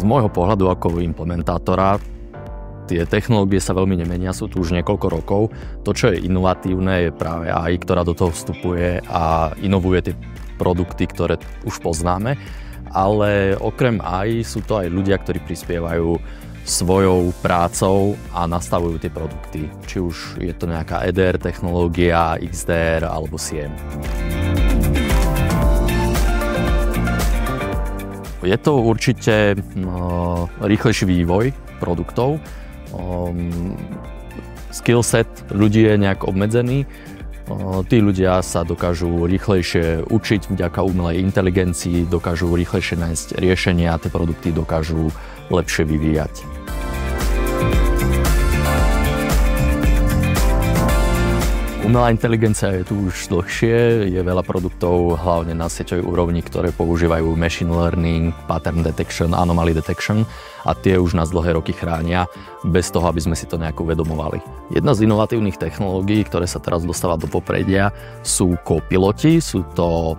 môjho pohľadu ako implementátora tie technológie sa veľmi nemenia, sú tu už niekoľko rokov. To, čo je inovatívne, je práve AI, ktorá do toho vstupuje a inovuje tie produkty, ktoré už poznáme. Ale okrem AI sú to aj ľudia, ktorí prispievajú svojou prácou a nastavujú tie produkty. Či už je to nejaká EDR technológia, XDR alebo SIEM. Je to určite rýchlejší vývoj produktov. Skillset ľudí je nejak obmedzený. Tí ľudia sa dokážu rýchlejšie učiť vďaka umelej inteligencii, dokážu rýchlejšie nájsť riešenia a tie produkty dokážu lepšie vyvíjať. Umelá inteligencia je tu už dlhšie, je veľa produktov, hlavne na sieťovej úrovni, ktoré používajú machine learning, pattern detection, anomaly detection a tie už nás dlhé roky chránia, bez toho, aby sme si to nejako uvedomovali. Jedna z inovatívnych technológií, ktoré sa teraz dostáva do popredia, sú copiloti, sú to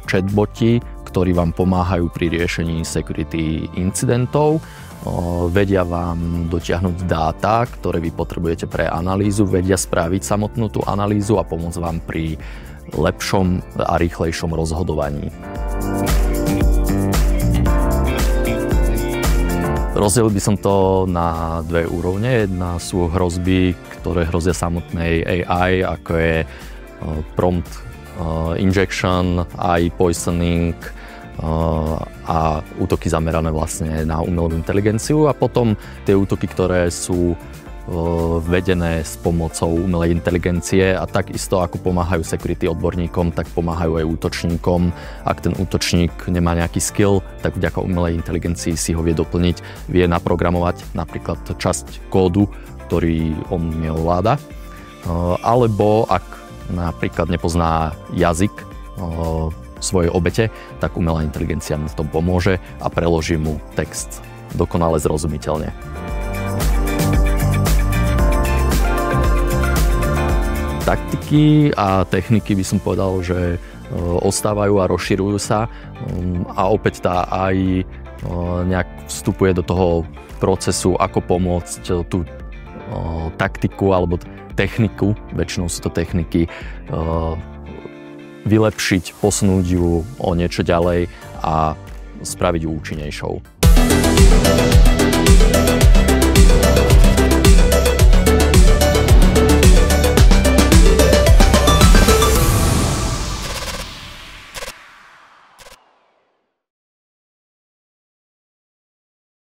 chatboti, ktorí vám pomáhajú pri riešení security incidentov. Vedia vám dotiahnuť dáta, ktoré vy potrebujete pre analýzu, vedia spraviť samotnú tú analýzu a pomôcť vám pri lepšom a rýchlejšom rozhodovaní. Rozdielil by som to na dve úrovne. Jedna sú hrozby, ktoré hrozia samotnej AI, ako je prompt injection, AI poisoning, a útoky zamerané vlastne na umelú inteligenciu a potom tie útoky, ktoré sú vedené s pomocou umelej inteligencie a takisto ako pomáhajú security odborníkom, tak pomáhajú aj útočníkom. Ak ten útočník nemá nejaký skill, tak vďaka umelej inteligencii si ho vie doplniť, vie naprogramovať napríklad časť kódu, ktorý on neovláda. Alebo ak napríklad nepozná jazyk svojej obete, tak umelá inteligencia mu v tom pomôže a preloží mu text dokonale zrozumiteľne. Taktiky a techniky by som povedal, že ostávajú a rozširujú sa a opäť tá AI nejak vstupuje do toho procesu, ako pomôcť tú taktiku alebo techniku, väčšinou sú to techniky, vylepšiť, posunúť ju o niečo ďalej a spraviť ju účinnejšou.